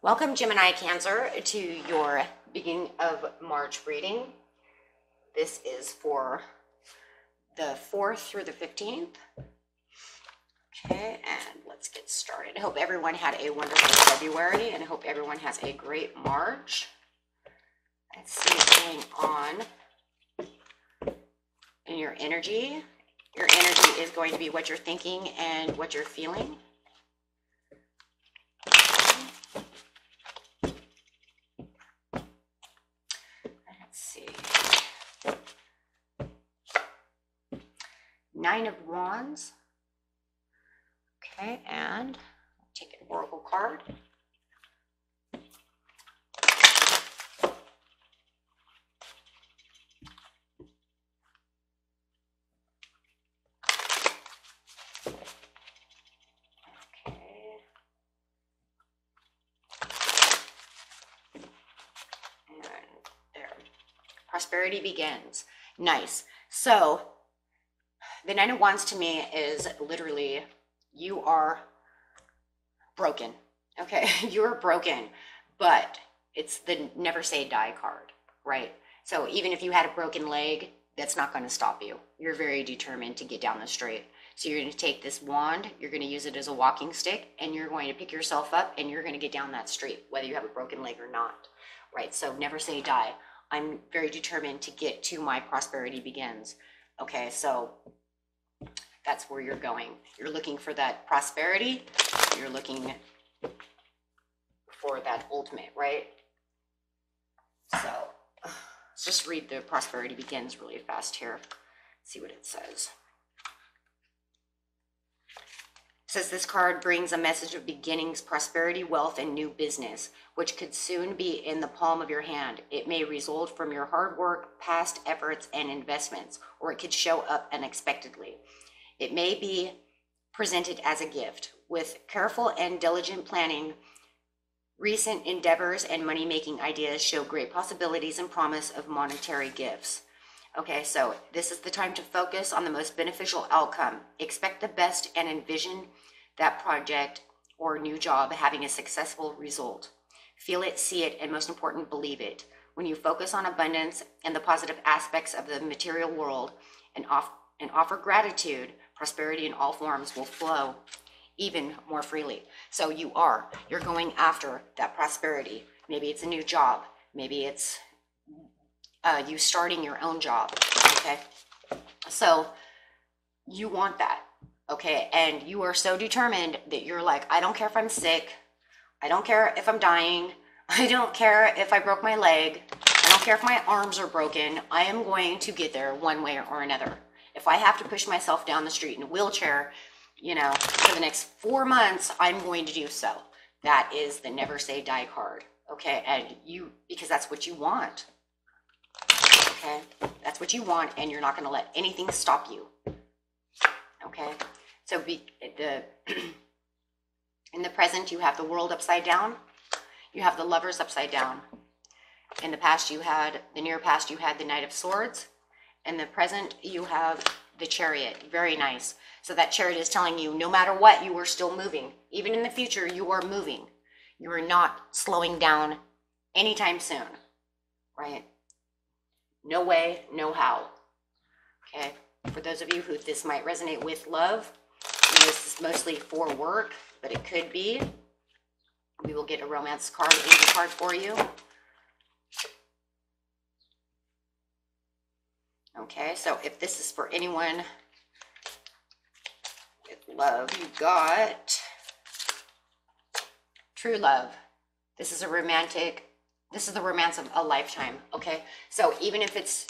Welcome, Gemini Cancer, to your beginning of March reading. This is for the 4th through the 15th. Okay, and let's get started. I hope everyone had a wonderful February, and I hope everyone has a great March. Let's see what's going on in your energy. Your energy is going to be what you're thinking and what you're feeling. Nine of Wands. Okay, and I'll take an oracle card. Okay. And there. Prosperity begins. Nice. So the Nine of Wands to me is literally, you are broken, okay? You're broken, but it's the never say die card, right? So even if you had a broken leg, that's not going to stop you. You're very determined to get down the straight. So you're going to take this wand, you're going to use it as a walking stick, and you're going to pick yourself up, and you're going to get down that street, whether you have a broken leg or not, right? So never say die. I'm very determined to get to my prosperity begins, okay? So that's where you're going. You're looking for that prosperity. You're looking for that ultimate, right? So let's just read the prosperity begins really fast here. See what it says. It says this card brings a message of beginnings, prosperity, wealth, and new business, which could soon be in the palm of your hand. It may result from your hard work, past efforts, and investments, or it could show up unexpectedly. It may be presented as a gift. With careful and diligent planning, recent endeavors and money-making ideas show great possibilities and promise of monetary gifts. Okay, so this is the time to focus on the most beneficial outcome. Expect the best and envision that project or new job having a successful result. Feel it, see it, and most important, believe it. When you focus on abundance and the positive aspects of the material world and offer gratitude, prosperity in all forms will flow even more freely. So you're going after that prosperity. Maybe it's a new job. Maybe it's you starting your own job, okay? So you want that, okay? And you are so determined that you're like, I don't care if I'm sick. I don't care if I'm dying. I don't care if I broke my leg. I don't care if my arms are broken. I am going to get there one way or another. If I have to push myself down the street in a wheelchair, for the next 4 months, I'm going to do so. That is the never say die card, okay? And because that's what you want, okay? That's what you want, and you're not going to let anything stop you, okay? So in the present, you have the world upside down. You have the lovers upside down. In the past, the near past, you had the Knight of Swords. In the present, you have the Chariot. Very nice. So that Chariot is telling you, no matter what, you are still moving. Even in the future, you are moving. You are not slowing down anytime soon, right? No way, no how. Okay? For those of you who this might resonate with love, this is mostly for work, but it could be. We will get a romance card, angel card for you. Okay, so if this is for anyone with love, you got true love. This is the romance of a lifetime, okay? So even if it's,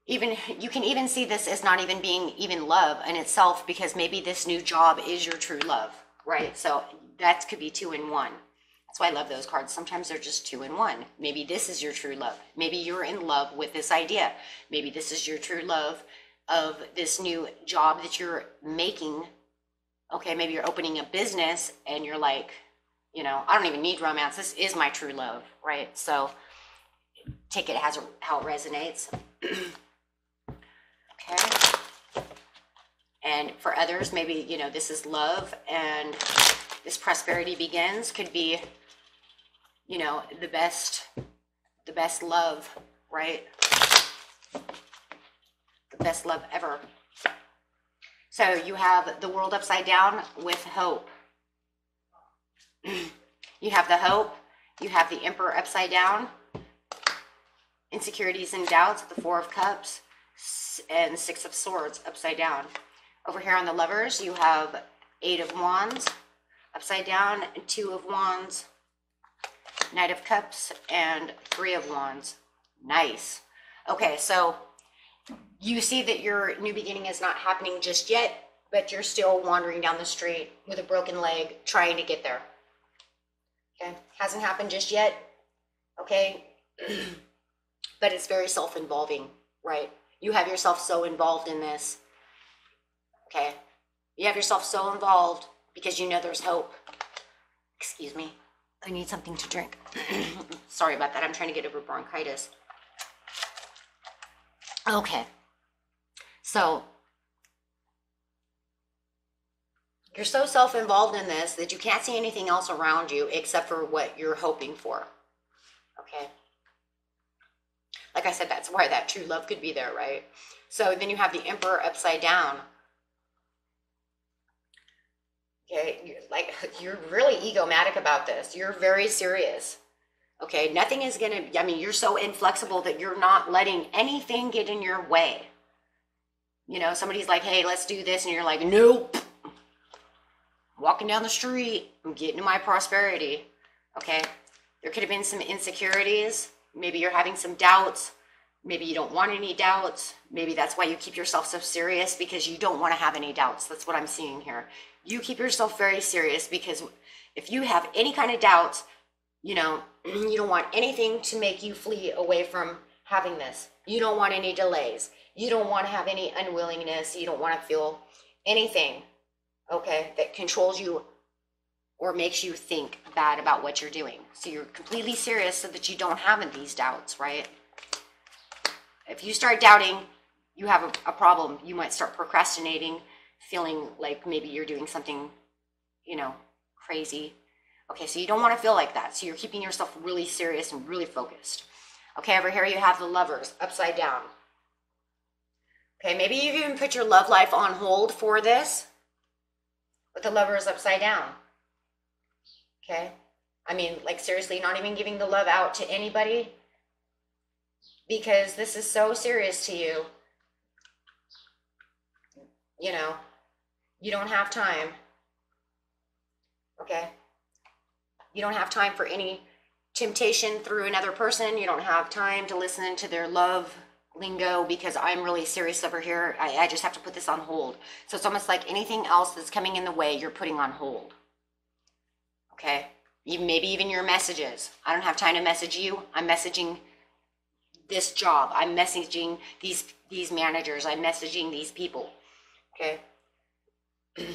even you can even see this as not even being even love in itself, because maybe this new job is your true love, right? So that could be 2 in 1. That's why I love those cards. Sometimes they're just 2 in 1. Maybe this is your true love. Maybe you're in love with this idea. Maybe this is your true love of this new job that you're making. Okay, maybe you're opening a business and you're like, I don't even need romance. This is my true love, right? So take it as how it resonates. Okay. And for others, maybe, this is love and this prosperity begins could be, you know, the best love, right? The best love ever. So you have the world upside down with hope. You have the hope. You have the Emperor upside down. Insecurities and doubts, the Four of Cups, and Six of Swords upside down. Over here on the Lovers, you have Eight of Wands upside down, and Two of Wands, Knight of Cups, and Three of Wands. Nice. Okay, so you see that your new beginning is not happening just yet, but you're still wandering down the street with a broken leg trying to get there. Okay, hasn't happened just yet. Okay, but it's very self-involving, right? You have yourself so involved in this. Okay, you have yourself so involved because you know there's hope. Excuse me, I need something to drink. Sorry about that, I'm trying to get over bronchitis. Okay, so you're so self-involved in this that you can't see anything else around you except for what you're hoping for. Okay, like I said, that's why that true love could be there, right? So then you have the Emperor upside down. Okay, you're really egomatic about this. You're very serious. Okay, nothing is gonna, I mean, you're so inflexible that you're not letting anything get in your way. You know, somebody's like, hey, let's do this, and you're like, nope. Walking down the street, I'm getting to my prosperity. Okay, there could have been some insecurities. Maybe you're having some doubts. Maybe you don't want any doubts. Maybe that's why you keep yourself so serious, because you don't want to have any doubts. That's what I'm seeing here. You keep yourself very serious because if you have any kind of doubts, you know, you don't want anything to make you flee away from having this. You don't want any delays. You don't want to have any unwillingness. You don't want to feel anything, okay, that controls you or makes you think bad about what you're doing. So you're completely serious so that you don't have these doubts, right? If you start doubting, you have a problem. You might start procrastinating, feeling like maybe you're doing something, you know, crazy. Okay, so you don't want to feel like that. So you're keeping yourself really serious and really focused. Okay, over here you have the Lovers upside down. Okay, maybe you even put your love life on hold for this with the Lovers upside down. Okay, I mean, like seriously, not even giving the love out to anybody because this is so serious to you. You know, you don't have time. Okay, you don't have time for any temptation through another person. You don't have time to listen to their love lingo because I'm really serious over here. I just have to put this on hold. So it's almost like anything else that's coming in the way, you're putting on hold. Okay, maybe even your messages. I don't have time to message you. I'm messaging this job. I'm messaging these managers. I'm messaging these people. Okay. Okay,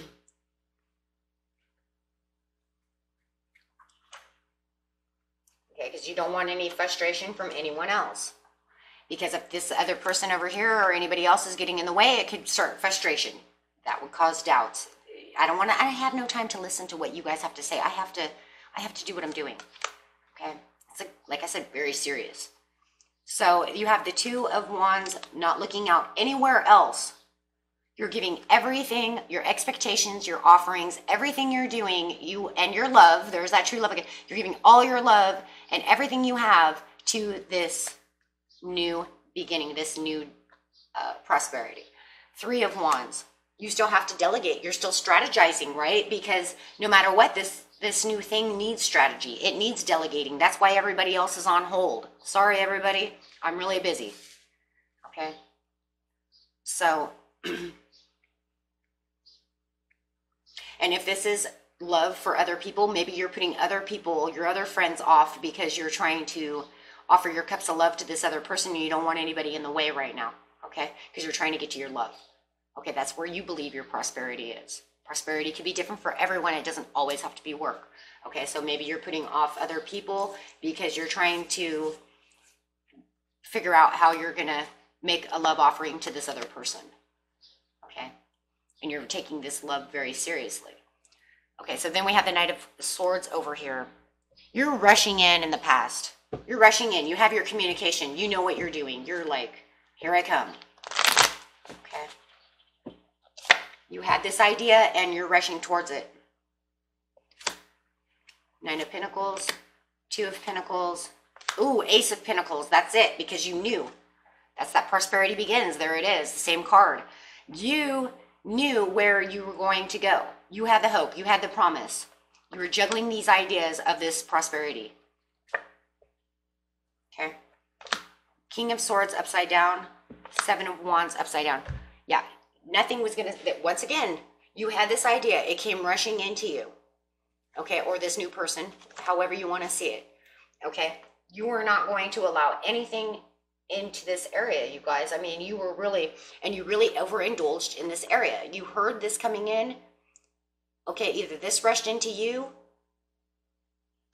because you don't want any frustration from anyone else. Because if this other person over here or anybody else is getting in the way, it could start frustration. That would cause doubts. I have no time to listen to what you guys have to say. I have to do what I'm doing. Okay, it's like I said, very serious. So you have the Two of Wands, not looking out anywhere else. You're giving everything, your expectations, your offerings, everything you're doing, you and your love, there's that true love again. You're giving all your love and everything you have to this new beginning, this new prosperity. Three of Wands, you still have to delegate. You're still strategizing, right? Because no matter what, this new thing needs strategy. It needs delegating. That's why everybody else is on hold. Sorry, everybody. I'm really busy. Okay? So... And if this is love for other people, maybe you're putting other people, your other friends off because you're trying to offer your cups of love to this other person and you don't want anybody in the way right now, okay? Because you're trying to get to your love. Okay, that's where you believe your prosperity is. Prosperity can be different for everyone. It doesn't always have to be work. Okay, so maybe you're putting off other people because you're trying to figure out how you're going to make a love offering to this other person. Okay? And you're taking this love very seriously. Okay, so then we have the Knight of Swords over here. You're rushing in the past. You're rushing in. You have your communication. You know what you're doing. You're like, here I come. Okay. You had this idea and you're rushing towards it. Nine of Pentacles, Two of Pentacles. Ooh, Ace of Pentacles. That's it, because you knew. That's that prosperity begins. There it is, the same card. You knew where you were going to go. You had the hope. You had the promise. You were juggling these ideas of this prosperity. Okay. King of Swords upside down. Seven of Wands upside down. Yeah, nothing was going to, once again, you had this idea. It came rushing into you. Okay, or this new person, however you want to see it. Okay, you were not going to allow anything into this area, you guys. I mean, you were really, and you really overindulged in this area. You heard this coming in. Okay, either this rushed into you,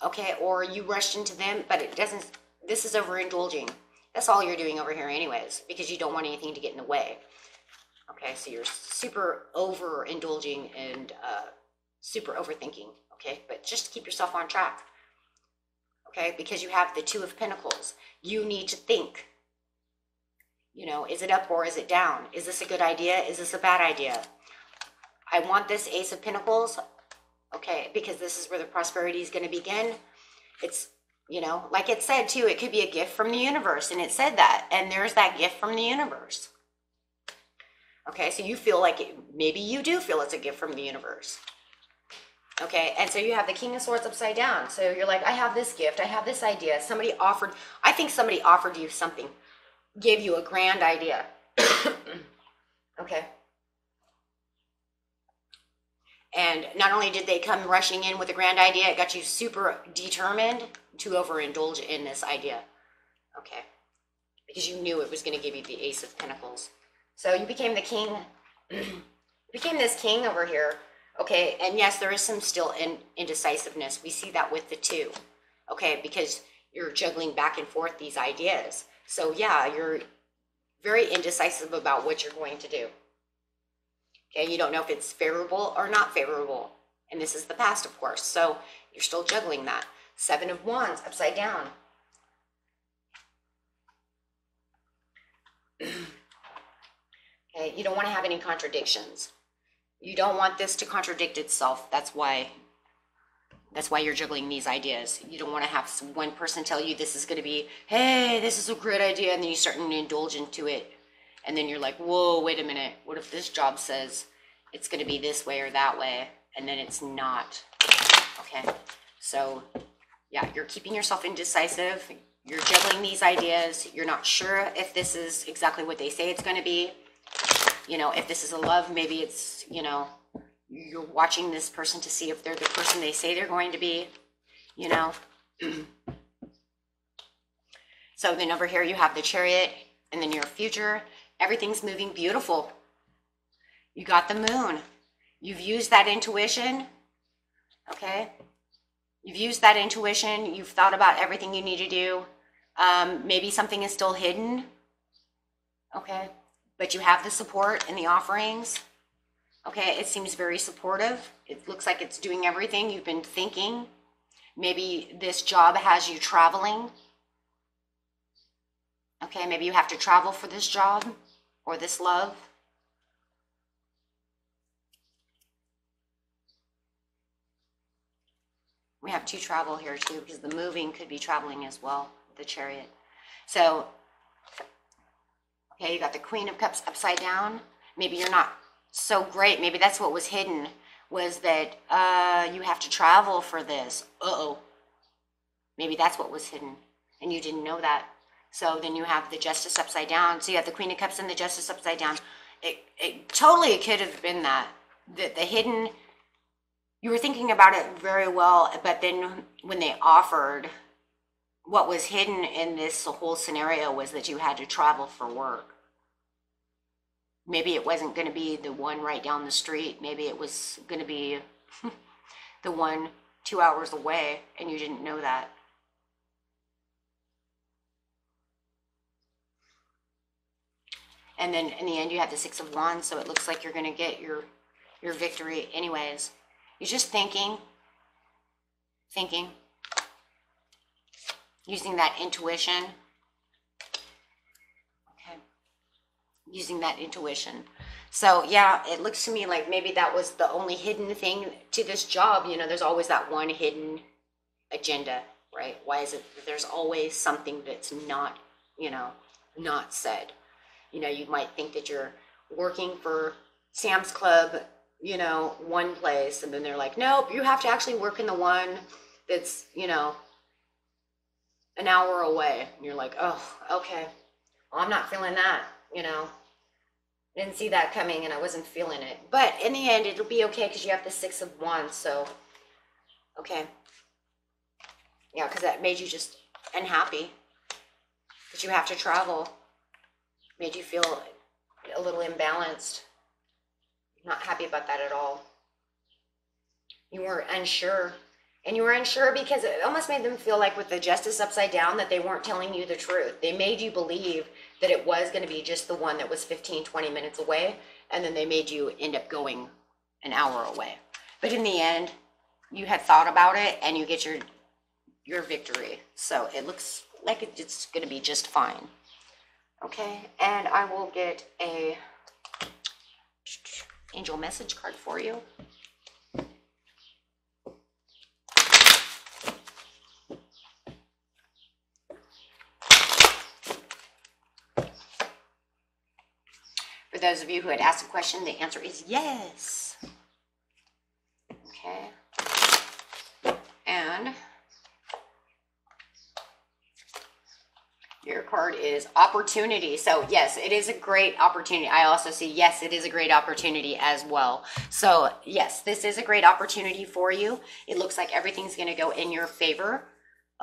okay, or you rushed into them, but it doesn't, this is overindulging. That's all you're doing over here anyways, because you don't want anything to get in the way. Okay, so you're super overindulging and super overthinking, okay? But just keep yourself on track, okay? Because you have the Two of Pentacles. You need to think, you know, is it up or is it down? Is this a good idea? Is this a bad idea? I want this Ace of Pentacles, okay, because this is where the prosperity is going to begin. It's, you know, like it said too, it could be a gift from the universe, and it said that, and there's that gift from the universe. Okay, so you feel like maybe you do feel it's a gift from the universe. Okay, and so you have the King of Swords upside down. So you're like, I have this gift, I have this idea. Somebody offered, I think somebody offered you something, gave you a grand idea. Okay. And not only did they come rushing in with a grand idea, it got you super determined to overindulge in this idea. Okay. Because you knew it was going to give you the Ace of Pentacles. So you became the king. You became this king over here. Okay. And yes, there is some still indecisiveness. We see that with the two. Okay. Because you're juggling back and forth these ideas. So yeah, you're very indecisive about what you're going to do. Okay, you don't know if it's favorable or not favorable. And this is the past, of course. So you're still juggling that. Seven of Wands upside down. Okay, you don't want to have any contradictions. You don't want this to contradict itself. That's why you're juggling these ideas. You don't want to have one person tell you this is going to be, hey, this is a great idea, and then you start to indulge into it. And then you're like, whoa, wait a minute. What if this job says it's going to be this way or that way, and then it's not? Okay, so yeah, you're keeping yourself indecisive. You're juggling these ideas. You're not sure if this is exactly what they say it's going to be. You know, if this is a love, maybe it's, you know, you're watching this person to see if they're the person they say they're going to be, you know. So then over here you have the Chariot in the near future. Everything's moving beautiful. You got the Moon. You've used that intuition, okay? You've used that intuition. You've thought about everything you need to do. Maybe something is still hidden, okay? But you have the support and the offerings, okay? It seems very supportive. It looks like it's doing everything you've been thinking. Maybe this job has you traveling, okay? Maybe you have to travel for this job or this love. We have two travel here too, because the moving could be traveling as well, the Chariot. So, okay, you got the Queen of Cups upside down. Maybe you're not so great. Maybe that's what was hidden, was that you have to travel for this. Uh-oh. Maybe that's what was hidden, and you didn't know that. So then you have the Justice upside down. So you have the Queen of Cups and the Justice upside down. It totally could have been that. The hidden, you were thinking about it very well, but then when they offered, what was hidden in this whole scenario was that you had to travel for work. Maybe it wasn't going to be the one right down the street. Maybe it was going to be the one 2 hours away, and you didn't know that. And then in the end, you have the Six of Wands, so it looks like you're going to get your victory anyways. You're just thinking, using that intuition. Okay. Using that intuition. So yeah, it looks to me like maybe that was the only hidden thing to this job. You know, there's always that one hidden agenda, right? Why is it that there's always something that's not, you know, not said? You know, you might think that you're working for Sam's Club, you know, one place, and then they're like, nope, you have to actually work in the one that's, you know, an hour away. And you're like, oh, okay. Well, I'm not feeling that, you know. Didn't see that coming and I wasn't feeling it. But in the end, it'll be okay because you have the 6 of Wands. So, okay. Yeah, because that made you just unhappy that you have to travel. Made you feel a little imbalanced. Not happy about that at all. You were unsure. And you were unsure because it almost made them feel like with the Justice upside down that they weren't telling you the truth. They made you believe that it was going to be just the one that was 15, 20 minutes away. And then they made you end up going an hour away. But in the end, you had thought about it and you get your victory. So it looks like it's going to be just fine. Okay, and I will get a angel message card for you. For those of you who had asked a question, the answer is yes. Okay, and your card is opportunity. So yes, it is a great opportunity. I also see, yes, it is a great opportunity as well. So yes, this is a great opportunity for you. It looks like everything's going to go in your favor.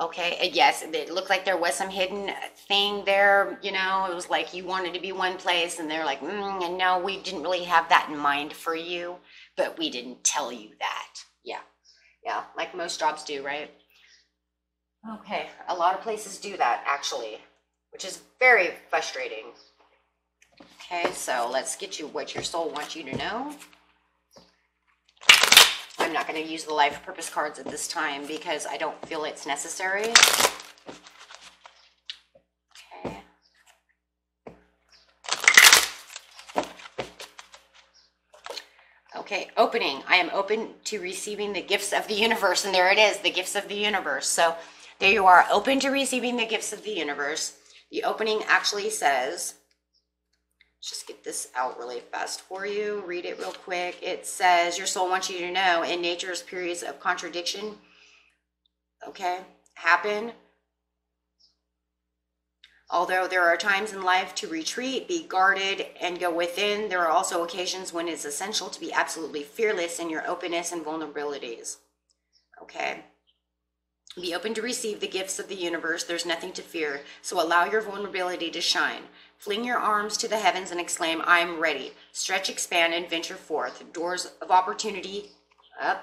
Okay, and yes, it looked like there was some hidden thing there. You know, it was like you wanted to be one place and they're like, and no, we didn't really have that in mind for you, but we didn't tell you that. Yeah, like most jobs do, right? Okay, a lot of places do that actually, which is very frustrating. Okay, so let's get you what your soul wants you to know. I'm not going to use the life purpose cards at this time because I don't feel it's necessary. Okay. Okay, opening. I am open to receiving the gifts of the universe. And there it is, the gifts of the universe. So there you are, open to receiving the gifts of the universe. The opening actually says, let's just get this out really fast for you. Read it real quick. It says, your soul wants you to know, in nature's periods of contradiction, okay, happen. Although there are times in life to retreat, be guarded, and go within, there are also occasions when it's essential to be absolutely fearless in your openness and vulnerabilities. Okay. Be open to receive the gifts of the universe. There's nothing to fear. So allow your vulnerability to shine. Fling your arms to the heavens and exclaim, I am ready. Stretch, expand, and venture forth. Doors of opportunity,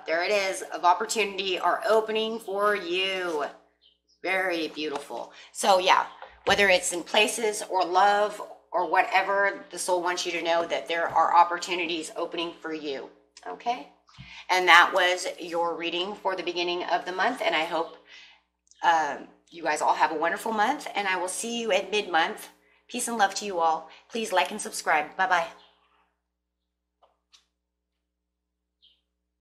there it is, of opportunity are opening for you. Very beautiful. So yeah, whether it's in places or love or whatever, the soul wants you to know that there are opportunities opening for you. Okay? And that was your reading for the beginning of the month. And I hope you guys all have a wonderful month. And I will see you at mid-month. Peace and love to you all. Please like and subscribe. Bye-bye.